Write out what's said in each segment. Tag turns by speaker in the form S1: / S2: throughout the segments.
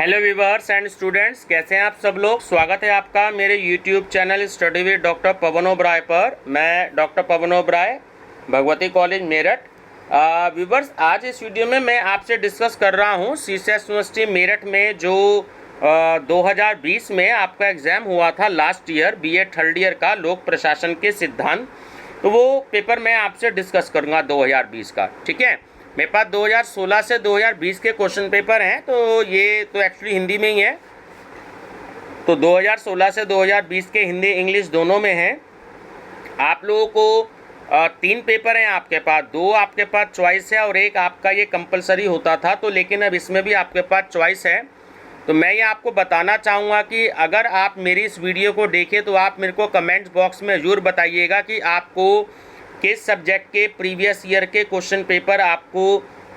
S1: Hello viewers and students, कैसे हैं आप सब लोग। स्वागत है आपका मेरे YouTube channel study with doctor Pavan Oberoi पर। मैं doctor Pavan Oberoi, Bhagwati college Meerut. Viewers, आज इस वीडियो में मैं आपसे डिस्कस कर रहा हूं सीसीएस यूनिवर्सिटी मेरठ में जो 2020 में आपका एग्ज़ाम हुआ था last year BA third year का लोक प्रशासन के सिद्धांत। तो वो पेपर मैं आपसे डिस्कस करूँगा 2020 का। ठीक है, मेरे पास 2016 से 2020 के क्वेश्चन पेपर हैं, तो ये तो एक्चुअली हिंदी में ही है। तो 2016 से 2020 के हिंदी इंग्लिश दोनों में हैं। आप लोगों को 3 पेपर हैं आपके पास, 2 आपके पास चॉइस है और एक आपका ये कंपलसरी होता था। तो लेकिन अब इसमें भी आपके पास चॉइस है। तो मैं ये आपको बताना चाहूँगा कि अगर आप मेरी इस वीडियो को देखें तो आप मेरे को कमेंट्स बॉक्स में ज़रूर बताइएगा कि आपको किस सब्जेक्ट के प्रीवियस ईयर के क्वेश्चन पेपर आपको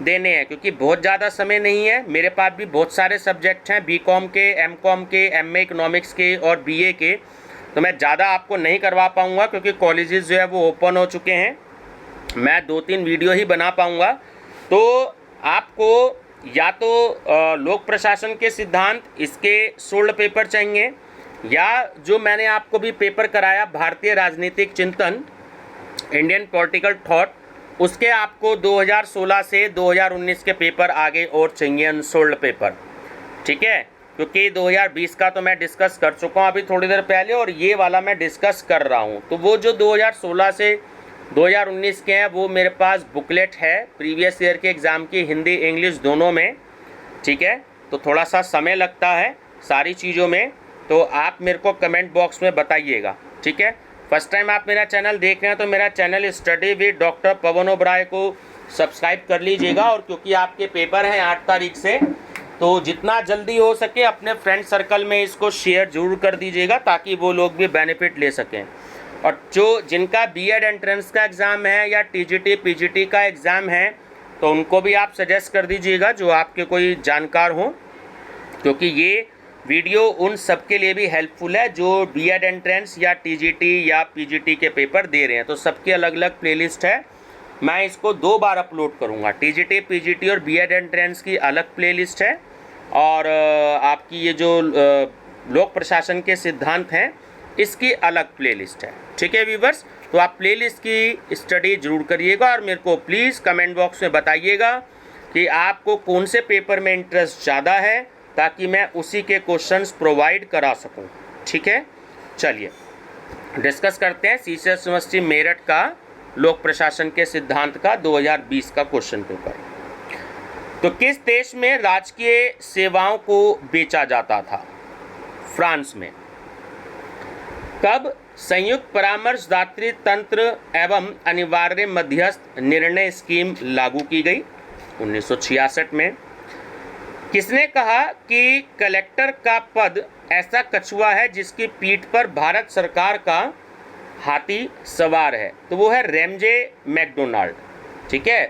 S1: देने हैं, क्योंकि बहुत ज़्यादा समय नहीं है। मेरे पास भी बहुत सारे सब्जेक्ट हैं, बीकॉम के, एमकॉम के, एमए इकोनॉमिक्स के और बीए के। तो मैं ज़्यादा आपको नहीं करवा पाऊँगा क्योंकि कॉलेजेस जो है वो ओपन हो चुके हैं। मैं 2-3 वीडियो ही बना पाऊँगा। तो आपको या तो लोक प्रशासन के सिद्धांत इसके सोल्ड पेपर चाहिए, या जो मैंने आपको भी पेपर कराया भारतीय राजनीतिक चिंतन, इंडियन पॉलिटिकल थॉट, उसके आपको 2016 से 2019 के पेपर आगे और चाहिए, अनसोल्ड पेपर। ठीक है, क्योंकि 2020 का तो मैं डिस्कस कर चुका हूँ अभी थोड़ी देर पहले, और ये वाला मैं डिस्कस कर रहा हूँ। तो वो जो 2016 से 2019 के हैं वो मेरे पास बुकलेट है प्रीवियस ईयर के एग्ज़ाम की, हिंदी इंग्लिश दोनों में। ठीक है, तो थोड़ा सा समय लगता है सारी चीज़ों में, तो आप मेरे को कमेंट बॉक्स में बताइएगा। ठीक है, फर्स्ट टाइम आप मेरा चैनल देख रहे हैं तो मेरा channel study with doctor Pavan Oberoi को सब्सक्राइब कर लीजिएगा। और क्योंकि आपके पेपर हैं 8 तारीख से, तो जितना जल्दी हो सके अपने फ्रेंड सर्कल में इसको शेयर जरूर कर दीजिएगा ताकि वो लोग भी बेनिफिट ले सकें। और जो जिनका बीएड एंट्रेंस का एग्ज़ाम है या टीजीटी पीजीटी का एग्ज़ाम है, तो उनको भी आप सजेस्ट कर दीजिएगा जो आपके कोई जानकार हों, क्योंकि ये वीडियो उन सब के लिए भी हेल्पफुल है जो बीएड एंट्रेंस या टीजीटी या पीजीटी के पेपर दे रहे हैं। तो सबकी अलग अलग प्लेलिस्ट है, मैं इसको 2 बार अपलोड करूंगा। टीजीटी पीजीटी और बीएड एंट्रेंस की अलग प्लेलिस्ट है, और आपकी ये जो लोक प्रशासन के सिद्धांत हैं इसकी अलग प्लेलिस्ट है। ठीक है व्यूवर्स, तो आप प्लेलिस्ट की स्टडी जरूर करिएगा और मेरे को प्लीज़ कमेंट बॉक्स में बताइएगा कि आपको कौन से पेपर में इंटरेस्ट ज़्यादा है, ताकि मैं उसी के क्वेश्चंस प्रोवाइड करा सकूं। ठीक है, चलिए डिस्कस करते हैं सीसीएस यूनिवर्सिटी मेरठ का लोक प्रशासन के सिद्धांत का 2020 का क्वेश्चन पेपर। तो किस देश में राजकीय सेवाओं को बेचा जाता था? फ्रांस में। कब संयुक्त परामर्शदात्री तंत्र एवं अनिवार्य मध्यस्थ निर्णय स्कीम लागू की गई? 1966 में। किसने कहा कि कलेक्टर का पद ऐसा कछुआ है जिसकी पीठ पर भारत सरकार का हाथी सवार है? तो वो है रैमजे मैकडोनाल्ड। ठीक है,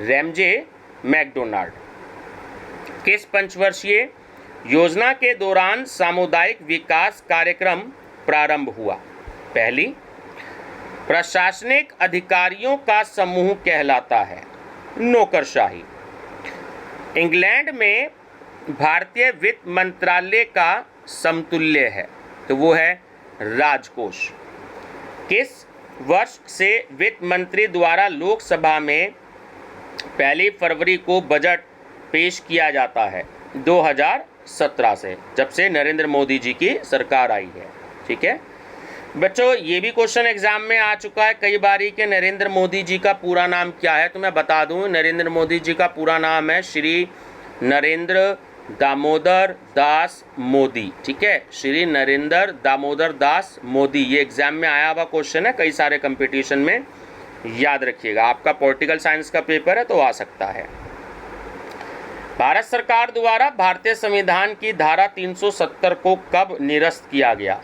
S1: रैमजे मैकडोनाल्ड। किस पंचवर्षीय योजना के दौरान सामुदायिक विकास कार्यक्रम प्रारंभ हुआ? पहली। प्रशासनिक अधिकारियों का समूह कहलाता है नौकरशाही। इंग्लैंड में भारतीय वित्त मंत्रालय का समतुल्य है, तो वो है राजकोष। किस वर्ष से वित्त मंत्री द्वारा लोकसभा में 1 फरवरी को बजट पेश किया जाता है? 2017 से, जब से नरेंद्र मोदी जी की सरकार आई है। ठीक है बच्चों, ये भी क्वेश्चन एग्जाम में आ चुका है कई बारी कि नरेंद्र मोदी जी का पूरा नाम क्या है। तो मैं बता दूं, नरेंद्र मोदी जी का पूरा नाम है श्री नरेंद्र दामोदर दास मोदी। ठीक है, श्री नरेंद्र दामोदर दास मोदी। ये एग्जाम में आया हुआ क्वेश्चन है कई सारे कंपटीशन में, याद रखिएगा। आपका पॉलिटिकल साइंस का पेपर है तो आ सकता है। भारत सरकार द्वारा भारतीय संविधान की धारा 370 को कब निरस्त किया गया?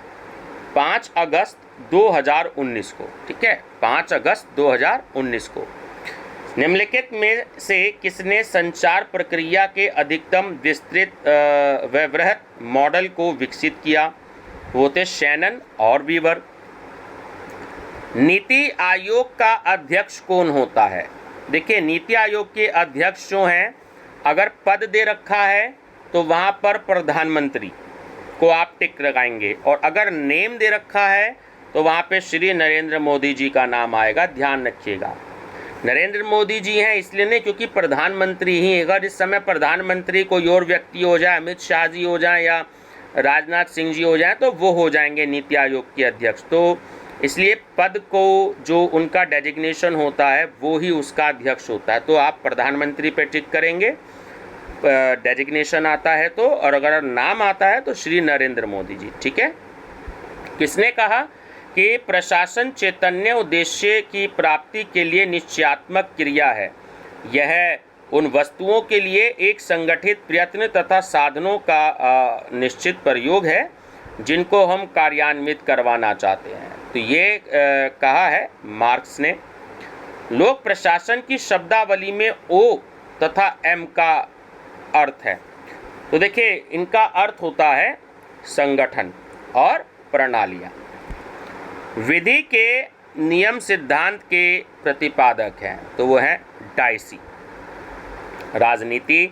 S1: 5 अगस्त 2019 को। ठीक है, 5 अगस्त 2019 को। निम्नलिखित में से किसने संचार प्रक्रिया के अधिकतम विस्तृत व वृहत मॉडल को विकसित किया? वो थे शैनन और वीवर। नीति आयोग का अध्यक्ष कौन होता है? देखिए, नीति आयोग के अध्यक्ष जो हैं, अगर पद दे रखा है तो वहाँ पर प्रधानमंत्री को आप टिक लगाएंगे, और अगर नेम दे रखा है तो वहाँ पे श्री नरेंद्र मोदी जी का नाम आएगा, ध्यान रखिएगा। नरेंद्र मोदी जी हैं इसलिए नहीं क्योंकि प्रधानमंत्री ही, अगर इस समय प्रधानमंत्री कोई और व्यक्ति हो जाए, अमित शाह जी हो जाए या राजनाथ सिंह जी हो जाए, तो वो हो जाएंगे नीति आयोग के अध्यक्ष। तो इसलिए पद को जो उनका डेजिग्नेशन होता है वो ही उसका अध्यक्ष होता है। तो आप प्रधानमंत्री पे टिक करेंगे, डेजिग्नेशन आता है तो, और अगर नाम आता है तो श्री नरेंद्र मोदी जी, ठीक है। किसने कहा कि प्रशासन चैतन्य उद्देश्य की प्राप्ति के लिए निश्चयात्मक क्रिया है, यह उन वस्तुओं के लिए एक संगठित प्रयत्न तथा साधनों का निश्चित प्रयोग है जिनको हम कार्यान्वित करवाना चाहते हैं। तो ये कहा है मार्क्स ने। लोक प्रशासन की शब्दावली में ओ तथा एम का अर्थ है। तो देखिए इनका अर्थ होता है संगठन और प्रणालियाँ। विधि के नियम सिद्धांत के प्रतिपादक हैं, तो वो है डाइसी। राजनीति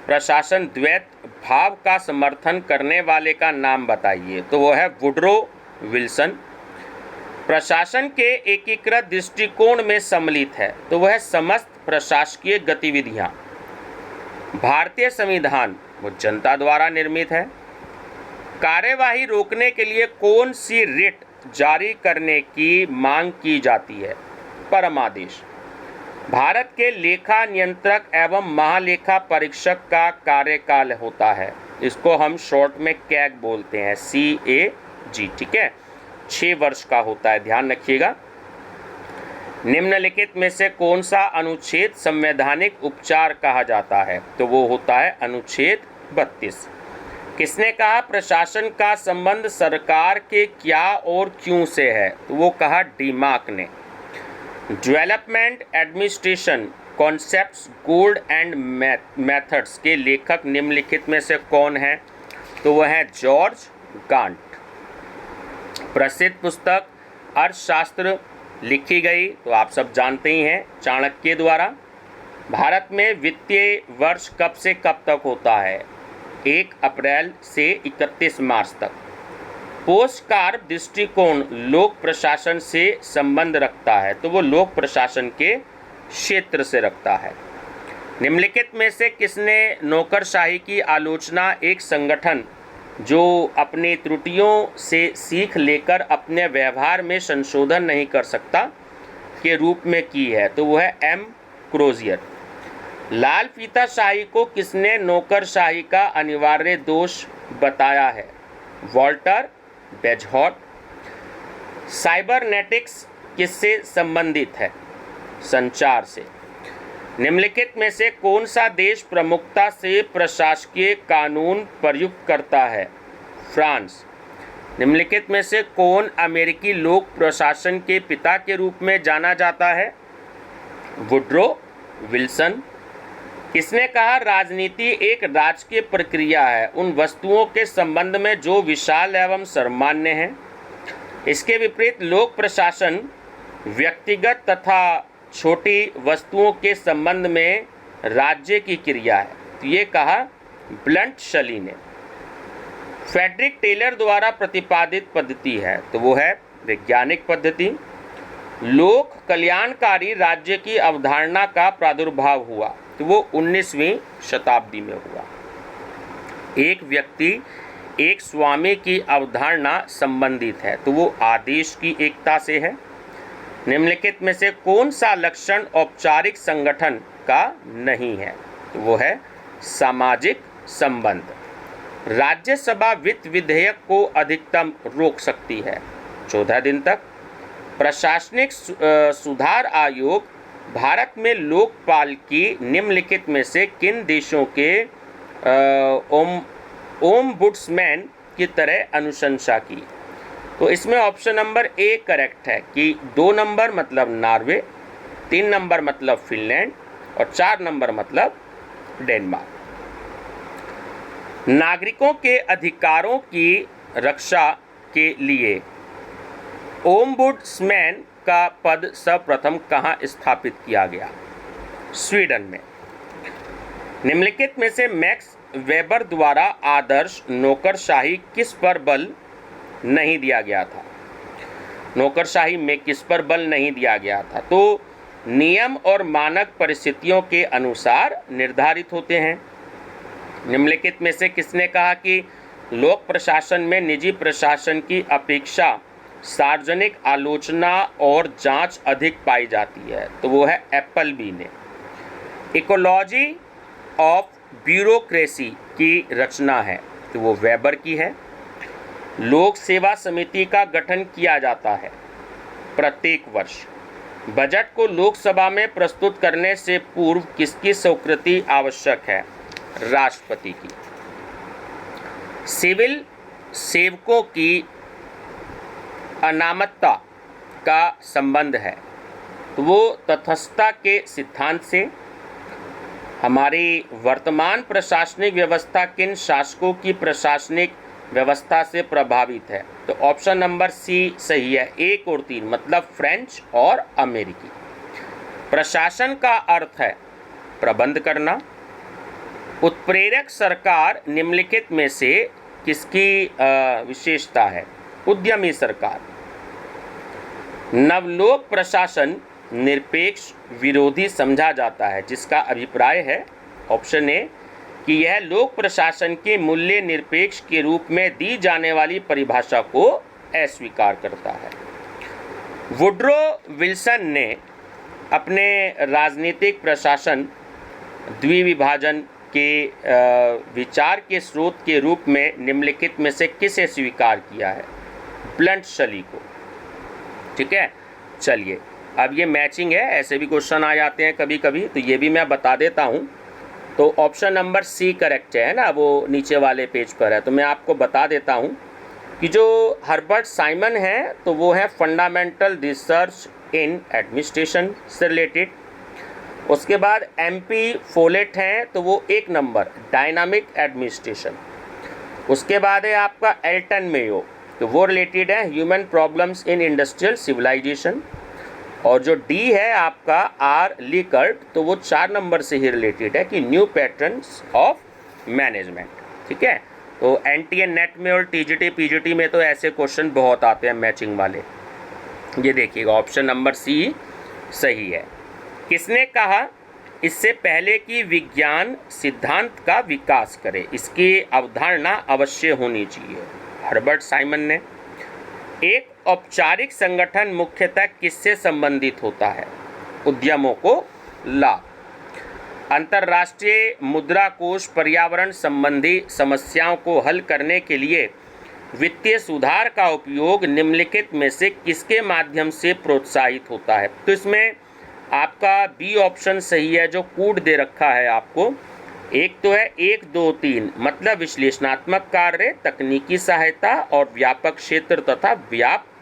S1: प्रशासन द्वैत भाव का समर्थन करने वाले का नाम बताइए, तो वो है वुड्रो विल्सन। प्रशासन के एकीकृत दृष्टिकोण में सम्मिलित है, तो वह समस्त प्रशासकीय गतिविधियां। भारतीय संविधान वो जनता द्वारा निर्मित है। कार्यवाही रोकने के लिए कौन सी रिट जारी करने की मांग की जाती है? परमादेश। भारत के लेखा नियंत्रक एवं महालेखा परीक्षक का कार्यकाल होता है, इसको हम शॉर्ट में कैग बोलते हैं, CAG, ठीक है। 6 वर्ष का होता है, ध्यान रखिएगा। निम्नलिखित में से कौन सा अनुच्छेद संवैधानिक उपचार कहा जाता है? तो वो होता है अनुच्छेद 32। किसने कहा प्रशासन का संबंध सरकार के क्या और क्यों से है? तो वो कहा डिमार्क ने। Development administration concepts gold and methods के लेखक निम्नलिखित में से कौन है? तो वह है जॉर्ज गांट। प्रसिद्ध पुस्तक अर्थशास्त्र लिखी गई, तो आप सब जानते ही हैं, चाणक्य द्वारा। भारत में वित्तीय वर्ष कब से कब तक होता है? 1 अप्रैल से 31 मार्च तक। पोस्टकार्ड दृष्टिकोण लोक प्रशासन से संबंध रखता है, तो वो लोक प्रशासन के क्षेत्र से रखता है। निम्नलिखित में से किसने नौकरशाही की आलोचना एक संगठन जो अपनी त्रुटियों से सीख लेकर अपने व्यवहार में संशोधन नहीं कर सकता के रूप में की है? तो वो है M. क्रोजियर। लाल फीताशाही को किसने नौकरशाही का अनिवार्य दोष बताया है? Walter Bagehot. साइबरनेटिक्स किससे संबंधित है? संचार से। निम्नलिखित में से कौन सा देश प्रमुखता से प्रशासकीय कानून प्रयुक्त करता है? फ्रांस। निम्नलिखित में से कौन अमेरिकी लोक प्रशासन के पिता के रूप में जाना जाता है? Woodrow Wilson. किसने कहा राजनीति एक राजकीय प्रक्रिया है उन वस्तुओं के संबंध में जो विशाल एवं सर्वमान्य हैं? इसके विपरीत लोक प्रशासन व्यक्तिगत तथा छोटी वस्तुओं के संबंध में राज्य की क्रिया है। तो ये कहा ब्लंट शली ने। फ्रेडरिक टेलर द्वारा प्रतिपादित पद्धति है, तो वो है वैज्ञानिक पद्धति। लोक कल्याणकारी राज्य की अवधारणा का प्रादुर्भाव हुआ, तो वो 19वीं शताब्दी में हुआ। एक व्यक्ति एक स्वामी की अवधारणा संबंधित है, तो वो आदेश की एकता से है। निम्नलिखित में से कौन सा लक्षण औपचारिक संगठन का नहीं है? तो वो है सामाजिक संबंध। राज्यसभा वित्त विधेयक को अधिकतम रोक सकती है 14 दिन तक। प्रशासनिक सुधार आयोग भारत में लोकपाल की निम्नलिखित में से किन देशों के ओम्बुड्समैन की तरह अनुशंसा की? तो इसमें ऑप्शन नंबर A करेक्ट है कि 2 नंबर मतलब नॉर्वे, 3 नंबर मतलब फिनलैंड और 4 नंबर मतलब डेनमार्क। नागरिकों के अधिकारों की रक्षा के लिए ओम्बुड्समैन का पद सर्वप्रथम कहाँ स्थापित किया गया? स्वीडन में। निम्नलिखित में से मैक्स वेबर द्वारा आदर्श नौकरशाही किस पर बल नहीं दिया गया था? नौकरशाही में किस पर बल नहीं दिया गया था? तो नियम और मानक परिस्थितियों के अनुसार निर्धारित होते हैं। निम्नलिखित में से किसने कहा कि लोक प्रशासन में निजी प्रशासन की अपेक्षा सार्वजनिक आलोचना और जांच अधिक पाई जाती है? तो वो है एप्पलबी ने। इकोलॉजी ऑफ ब्यूरोक्रेसी की रचना है, तो वो वेबर की है। लोक सेवा समिति का गठन किया जाता है प्रत्येक वर्ष। बजट को लोकसभा में प्रस्तुत करने से पूर्व किसकी स्वीकृति आवश्यक है? राष्ट्रपति की। सिविल सेवकों की अनामतता का संबंध है, तो वो तटस्थता के सिद्धांत से। हमारी वर्तमान प्रशासनिक व्यवस्था किन शासकों की प्रशासनिक व्यवस्था से प्रभावित है? तो ऑप्शन नंबर सी सही है, 1 और 3, मतलब फ्रेंच और अमेरिकी। प्रशासन का अर्थ है प्रबंध करना। उत्प्रेरक सरकार निम्नलिखित में से किसकी विशेषता है? उद्यमी सरकार। नवलोक प्रशासन निरपेक्ष विरोधी समझा जाता है, जिसका अभिप्राय है ऑप्शन ए कि यह लोक प्रशासन के मूल्य निरपेक्ष के रूप में दी जाने वाली परिभाषा को अस्वीकार करता है। वुड्रो विल्सन ने अपने राजनीतिक प्रशासन द्विविभाजन के विचार के स्रोत के रूप में निम्नलिखित में से किसे स्वीकार किया है? ब्लंट शली को। ठीक है, चलिए अब ये मैचिंग है, ऐसे भी क्वेश्चन आ जाते हैं कभी कभी, तो ये भी मैं बता देता हूँ। तो ऑप्शन नंबर सी करेक्ट है ना, वो नीचे वाले पेज पर है। तो मैं आपको बता देता हूँ कि जो हर्बर्ट साइमन है तो वो है फंडामेंटल रिसर्च इन एडमिनिस्ट्रेशन से रिलेटेड। उसके बाद MP फोलेट हैं तो वो 1 नंबर डायनामिक एडमिनिस्ट्रेशन। उसके बाद है आपका एल्टन मेयो, तो वो रिलेटेड है human problems in industrial civilisation. और जो D है आपका R लिकर्ट, तो वो 4 नंबर से ही रिलेटेड है कि न्यू पैटर्न्स ऑफ मैनेजमेंट। ठीक है, तो NTA नेट में और TGT PGT में तो ऐसे क्वेश्चन बहुत आते हैं मैचिंग वाले। ये देखिएगा ऑप्शन नंबर सी सही है। किसने कहा इससे पहले कि विज्ञान सिद्धांत का विकास करे इसकी अवधारणा अवश्य होनी चाहिए? हर्बर्ट साइमन ने। एक औपचारिक संगठन मुख्यतः किससे संबंधित होता है? उद्यमों को लाभ। अंतर्राष्ट्रीय मुद्रा कोष पर्यावरण संबंधी समस्याओं को हल करने के लिए वित्तीय सुधार का उपयोग निम्नलिखित में से किसके माध्यम से प्रोत्साहित होता है? तो इसमें आपका बी ऑप्शन सही है, जो कूट दे रखा है आपको। एक तो है 1, 2, 3, मतलब विश्लेषणात्मक कार्य, तकनीकी सहायता और व्यापक क्षेत्र तथा व्याप्त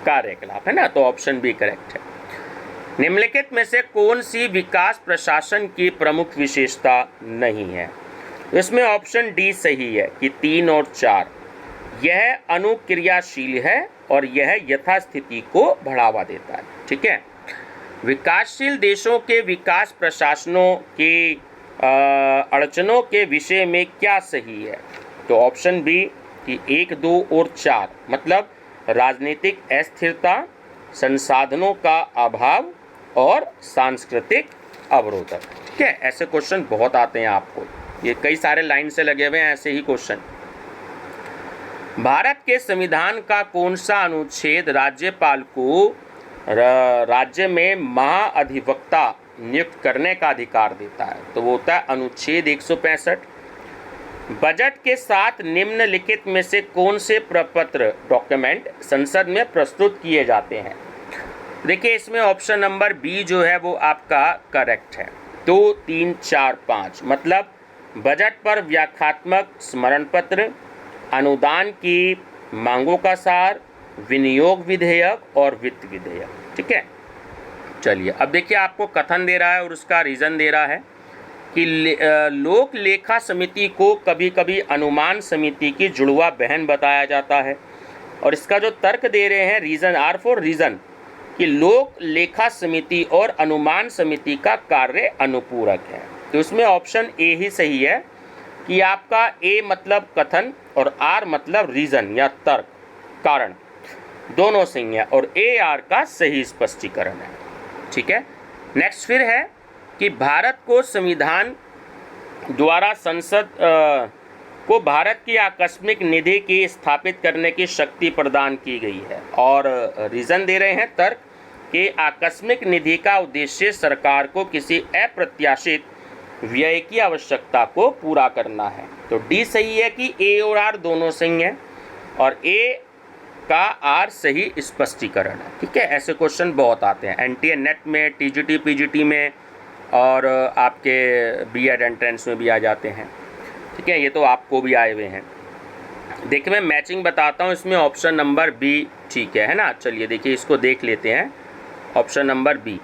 S1: कार्यकलाप, है ना। तो ऑप्शन बी करेक्ट है। निम्नलिखित में से कौन सी विकास प्रशासन की प्रमुख विशेषता नहीं है? इसमें ऑप्शन डी सही है कि 3 और 4। यह अनुक्रियाशील है और यह यथास्थिति को बढ़ावा देता है। ठीक है, विकासशील देशों के विकास प्रशासनों की अड़चनों के विषय में क्या सही है? तो ऑप्शन बी कि 1, 2 और 4, मतलब राजनीतिक अस्थिरता, संसाधनों का अभाव और सांस्कृतिक अवरोधक। ठीक है, ऐसे क्वेश्चन बहुत आते हैं आपको, ये कई सारे लाइन से लगे हुए हैं ऐसे ही क्वेश्चन। भारत के संविधान का कौन सा अनुच्छेद राज्यपाल को राज्य में महाअधिवक्ता नियुक्त करने का अधिकार देता है? तो वो होता है अनुच्छेद 165। बजट के साथ निम्नलिखित में से कौन से प्रपत्र डॉक्यूमेंट संसद में प्रस्तुत किए जाते हैं? देखिए इसमें ऑप्शन नंबर बी जो है वो आपका करेक्ट है। 2, 3, 4, 5, मतलब बजट पर व्याख्यात्मक स्मरण पत्र, अनुदान की मांगों का सार, विनियोग विधेयक और वित्त विधेयक। ठीक है, चलिए अब देखिए आपको कथन दे रहा है और उसका रीज़न दे रहा है कि लोक लेखा समिति को कभी कभी अनुमान समिति की जुड़वा बहन बताया जाता है। और इसका जो तर्क दे रहे हैं रीज़न आर फॉर रीज़न कि लोक लेखा समिति और अनुमान समिति का कार्य अनुपूरक है। तो उसमें ऑप्शन ए ही सही है कि आपका ए मतलब कथन और आर मतलब रीज़न या तर्क, कारण, दोनों सही है और ए आर का सही स्पष्टीकरण है। ठीक है। नेक्स्ट फिर है कि भारत को संविधान द्वारा संसद को भारत की आकस्मिक निधि की स्थापित करने की शक्ति प्रदान की गई है, और रीज़न दे रहे हैं तर्क कि आकस्मिक निधि का उद्देश्य सरकार को किसी अप्रत्याशित व्यय की आवश्यकता को पूरा करना है। तो डी सही है कि ए और आर दोनों सही हैं और ए का आर सही स्पष्टीकरण है। ठीक है, ऐसे क्वेश्चन बहुत आते हैं एनटीए नेट में, टीजीटी पीजीटी में और आपके बीएड एंट्रेंस में भी आ जाते हैं। ठीक है, ये तो आपको भी आए हुए हैं। देखिए मैं मैचिंग बताता हूँ, इसमें ऑप्शन नंबर बी ठीक है ना। चलिए देखिए इसको देख लेते हैं, ऑप्शन नंबर बी।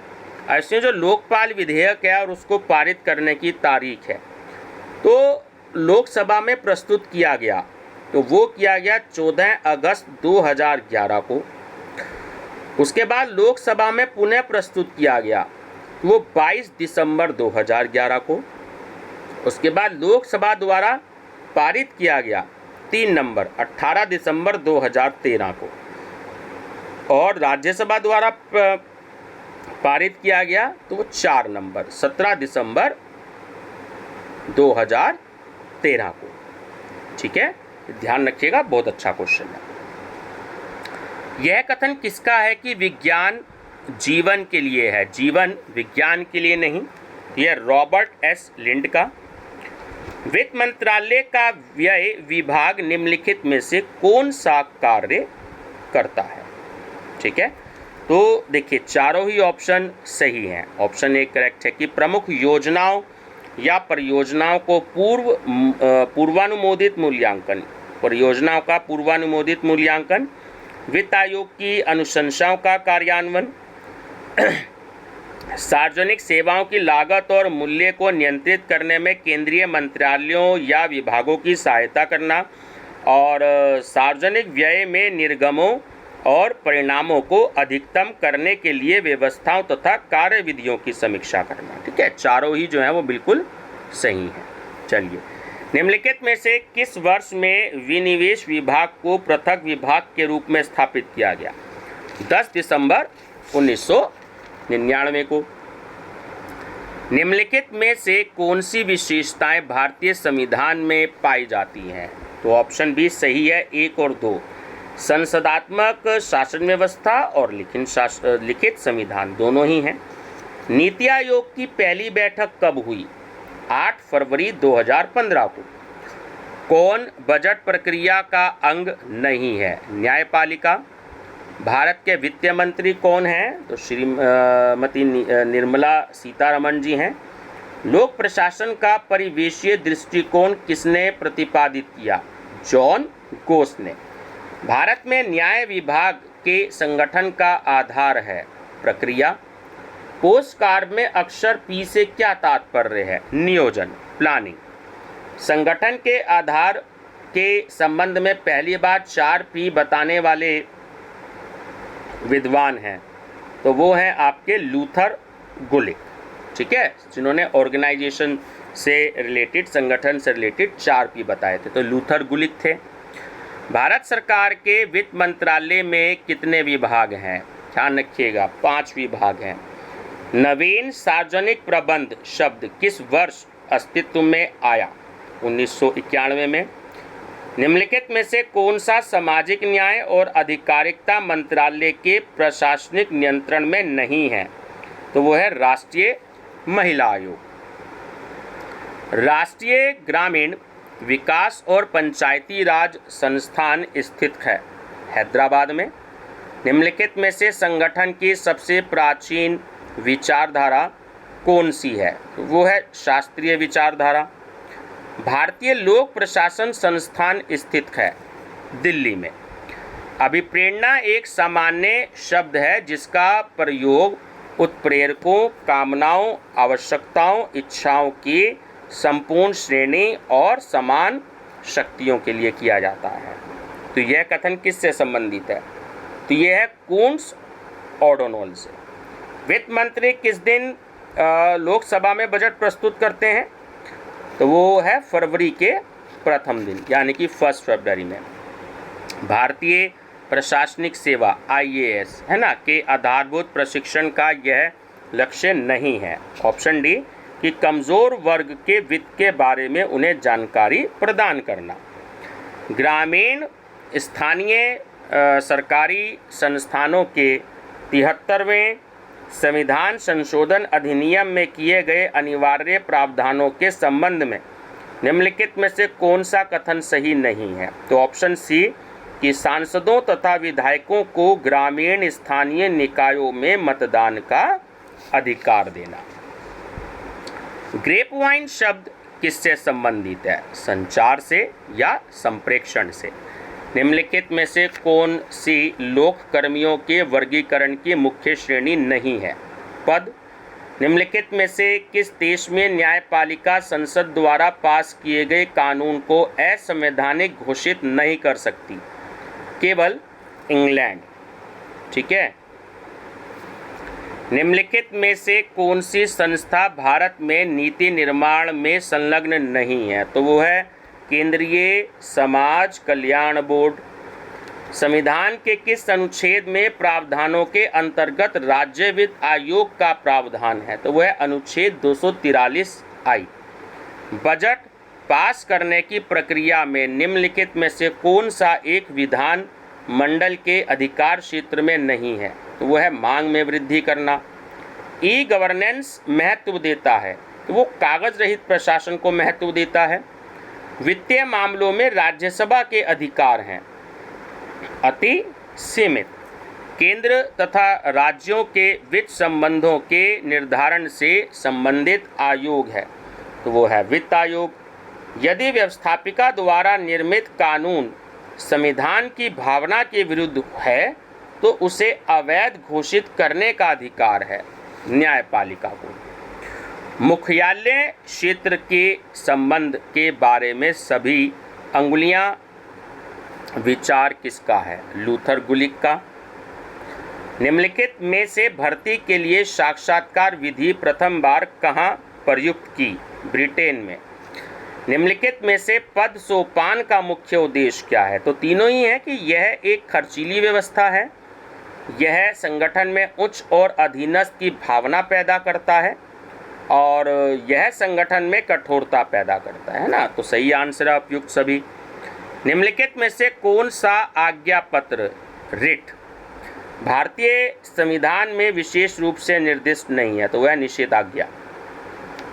S1: ऐसे जो लोकपाल विधेयक है और उसको पारित करने की तारीख है, तो लोकसभा में प्रस्तुत किया गया, तो वो किया गया 14 अगस्त 2011 को। उसके बाद लोकसभा में पुनः प्रस्तुत किया गया, वो 22 दिसंबर 2011 को। उसके बाद लोकसभा द्वारा पारित किया गया 3 नंबर 18 दिसंबर 2013 को, और राज्यसभा द्वारा पारित किया गया तो वो 4 नंबर 17 दिसंबर 2013 को। ठीक है, ध्यान रखिएगा, बहुत अच्छा क्वेश्चन है। यह कथन किसका है कि विज्ञान जीवन के लिए है, जीवन विज्ञान के लिए नहीं। यह रॉबर्ट एस लिंड का। वित्त मंत्रालय का व्यय विभाग निम्नलिखित में से कौन सा कार्य करता है? ठीक है, तो देखिए चारों ही ऑप्शन सही हैं। ऑप्शन ए करेक्ट है कि प्रमुख योजनाओं या परियोजनाओं को पूर्वानुमोदित मूल्यांकन, परियोजनाओं का पूर्वानुमोदित मूल्यांकन, वित्त आयोग की अनुशंसाओं का कार्यान्वयन, सार्वजनिक सेवाओं की लागत और मूल्य को नियंत्रित करने में केंद्रीय मंत्रालयों या विभागों की सहायता करना, और सार्वजनिक व्यय में निर्गमों और परिणामों को अधिकतम करने के लिए व्यवस्थाओं तथा कार्यविधियों की समीक्षा करना। ठीक है, चारों ही जो है वो बिल्कुल सही है। चलिए, निम्नलिखित में से किस वर्ष में विनिवेश विभाग को पृथक विभाग के रूप में स्थापित किया गया? 10 दिसंबर 1999 को। निम्नलिखित में से कौन सी विशेषताएं भारतीय संविधान में पाई जाती हैं? तो ऑप्शन बी सही है, 1 और 2, संसदात्मक शासन व्यवस्था और लिखित संविधान दोनों ही हैं। नीति आयोग की पहली बैठक कब हुई? 8 फरवरी 2015 को। कौन बजट प्रक्रिया का अंग नहीं है? न्यायपालिका। भारत के वित्त मंत्री कौन हैं? तो श्रीमती निर्मला सीतारमण जी हैं। लोक प्रशासन का परिवेशीय दृष्टिकोण किसने प्रतिपादित किया? जॉन गोस ने। भारत में न्याय विभाग के संगठन का आधार है प्रक्रिया। पोस्ट कार्ड में अक्षर पी से क्या तात्पर्य है? नियोजन, प्लानिंग। संगठन के आधार के संबंध में पहली बार 4 पी बताने वाले विद्वान हैं, तो वो हैं आपके लूथर गुलिक। ठीक है, जिन्होंने ऑर्गेनाइजेशन से रिलेटेड, संगठन से रिलेटेड 4 पी बताए थे, तो लूथर गुलिक थे। भारत सरकार के वित्त मंत्रालय में कितने विभाग हैं? ध्यान रखिएगा, 5 विभाग हैं। नवीन सार्वजनिक प्रबंध शब्द किस वर्ष अस्तित्व में आया? 1991 में। निम्नलिखित में से कौन सा सामाजिक न्याय और अधिकारिता मंत्रालय के प्रशासनिक नियंत्रण में नहीं है? तो वो है राष्ट्रीय महिला आयोग। राष्ट्रीय ग्रामीण विकास और पंचायती राज संस्थान स्थित है हैदराबाद में। निम्नलिखित में से संगठन की सबसे प्राचीन विचारधारा कौन सी है? तो वो है शास्त्रीय विचारधारा। भारतीय लोक प्रशासन संस्थान स्थित है दिल्ली में। अभिप्रेरणा एक सामान्य शब्द है जिसका प्रयोग उत्प्रेरकों, कामनाओं, आवश्यकताओं, इच्छाओं की संपूर्ण श्रेणी और समान शक्तियों के लिए किया जाता है। तो यह कथन किससे संबंधित है? तो यह है कून्स ओडोनोल से। वित्त मंत्री किस दिन लोकसभा में बजट प्रस्तुत करते हैं? तो वो है फरवरी के प्रथम दिन, यानी कि 1 फरवरी में। भारतीय प्रशासनिक सेवा IAS है ना के आधारभूत प्रशिक्षण का यह लक्ष्य नहीं है। ऑप्शन डी कि कमज़ोर वर्ग के वित्त के बारे में उन्हें जानकारी प्रदान करना। ग्रामीण स्थानीय सरकारी संस्थानों के 73वें संविधान संशोधन अधिनियम में किए गए अनिवार्य प्रावधानों के संबंध में निम्नलिखित में से कौन सा कथन सही नहीं है? तो ऑप्शन सी कि सांसदों तथा विधायकों को ग्रामीण स्थानीय निकायों में मतदान का अधिकार देना। ग्रेप वाइन शब्द किससे संबंधित है? संचार से या संप्रेषण से? निम्नलिखित में से कौन सी लोक कर्मियों के वर्गीकरण की मुख्य श्रेणी नहीं है? पद। निम्नलिखित में से किस देश में न्यायपालिका संसद द्वारा पास किए गए कानून को असंवैधानिक घोषित नहीं कर सकती? केवल इंग्लैंड। ठीक है। निम्नलिखित में से कौन सी संस्था भारत में नीति निर्माण में संलग्न नहीं है? तो वो है केंद्रीय समाज कल्याण बोर्ड। संविधान के किस अनुच्छेद में प्रावधानों के अंतर्गत राज्य वित्त आयोग का प्रावधान है? तो वह है अनुच्छेद 243I। बजट पास करने की प्रक्रिया में निम्नलिखित में से कौन सा एक विधान मंडल के अधिकार क्षेत्र में नहीं है? तो वह है मांग में वृद्धि करना। ई गवर्नेंस महत्व देता है, तो वो कागज रहित प्रशासन को महत्व देता है। वित्तीय मामलों में राज्यसभा के अधिकार हैं अति सीमित। केंद्र तथा राज्यों के वित्त संबंधों के निर्धारण से संबंधित आयोग है, तो वो है वित्त आयोग। यदि व्यवस्थापिका द्वारा निर्मित कानून संविधान की भावना के विरुद्ध है तो उसे अवैध घोषित करने का अधिकार है न्यायपालिका को। मुख्यालय क्षेत्र के संबंध के बारे में सभी अंगुलियां विचार किसका है? लूथर गुलिक का। निम्नलिखित में से भर्ती के लिए साक्षात्कार विधि प्रथम बार कहाँ प्रयुक्त की? ब्रिटेन में। निम्नलिखित में से पद सोपान का मुख्य उद्देश्य क्या है? तो तीनों ही है कि यह एक खर्चीली व्यवस्था है, यह संगठन में उच्च और अधीनस्थ की भावना पैदा करता है, और यह संगठन में कठोरता पैदा करता है ना। तो सही आंसर है उपयुक्त सभी। निम्नलिखित में से कौन सा आज्ञा पत्र रिट भारतीय संविधान में विशेष रूप से निर्दिष्ट नहीं है? तो वह निषेधाज्ञा।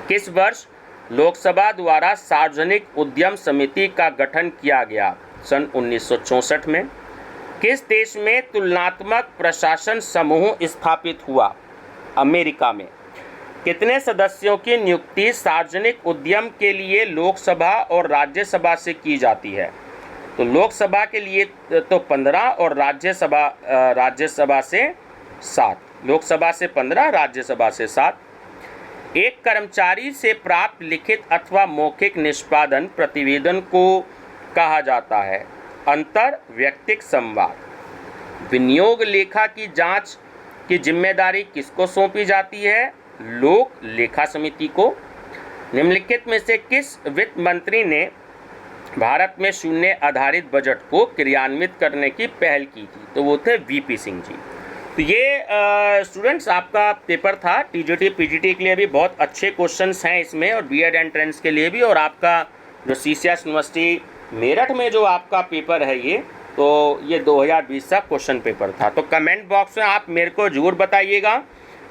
S1: किस वर्ष लोकसभा द्वारा सार्वजनिक उद्यम समिति का गठन किया गया? सन 1964 में। किस देश में तुलनात्मक प्रशासन समूह स्थापित हुआ? अमेरिका में। कितने सदस्यों की नियुक्ति सार्वजनिक उद्यम के लिए लोकसभा और राज्यसभा से की जाती है? तो लोकसभा के लिए तो 15 और राज्यसभा से 7। लोकसभा से 15, राज्यसभा से 7। एक कर्मचारी से प्राप्त लिखित अथवा मौखिक निष्पादन प्रतिवेदन को कहा जाता है अंतर व्यक्तिक संवाद। विनियोग लेखा की जांच की जिम्मेदारी किसको सौंपी जाती है? लोक लेखा समिति को। निम्नलिखित में से किस वित्त मंत्री ने भारत में शून्य आधारित बजट को क्रियान्वित करने की पहल की थी? तो वो थे VP सिंह जी। तो ये स्टूडेंट्स आपका पेपर था। TGT PGT के लिए भी बहुत अच्छे क्वेश्चंस हैं इसमें, और B.Ed एंट्रेंस के लिए भी। और आपका जो CCS यूनिवर्सिटी मेरठ में जो आपका पेपर है ये 2020 का क्वेश्चन पेपर था। तो कमेंट बॉक्स में आप मेरे को ज़रूर बताइएगा,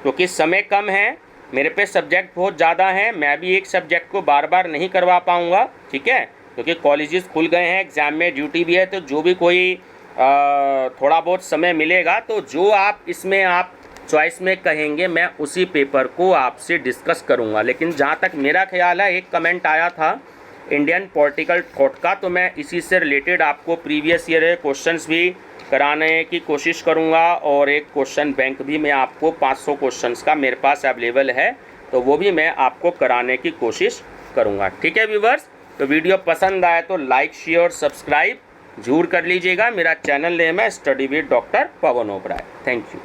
S1: क्योंकि समय कम है, मेरे पे सब्जेक्ट बहुत ज़्यादा हैं, मैं भी एक सब्जेक्ट को बार बार नहीं करवा पाऊँगा। ठीक है, क्योंकि कॉलेजेस खुल गए हैं, एग्ज़ाम में ड्यूटी भी है। तो जो भी कोई थोड़ा बहुत समय मिलेगा, तो जो आप इसमें आप चॉइस में कहेंगे, मैं उसी पेपर को आपसे डिस्कस करूंगा। लेकिन जहां तक मेरा ख्याल है, एक कमेंट आया था इंडियन पॉलिटिकल थॉट का, तो मैं इसी से रिलेटेड आपको प्रीवियस ईयर क्वेश्चंस भी कराने की कोशिश करूंगा। और एक क्वेश्चन बैंक भी मैं आपको 500 क्वेश्चंस का मेरे पास अवेलेबल है, तो वो भी मैं आपको कराने की कोशिश करूंगा। ठीक है व्यूवर्स, तो वीडियो पसंद आए तो लाइक शेयर सब्सक्राइब जरूर कर लीजिएगा। मेरा चैनल नेम है study with doctor Pavan Oberoi. Thank you.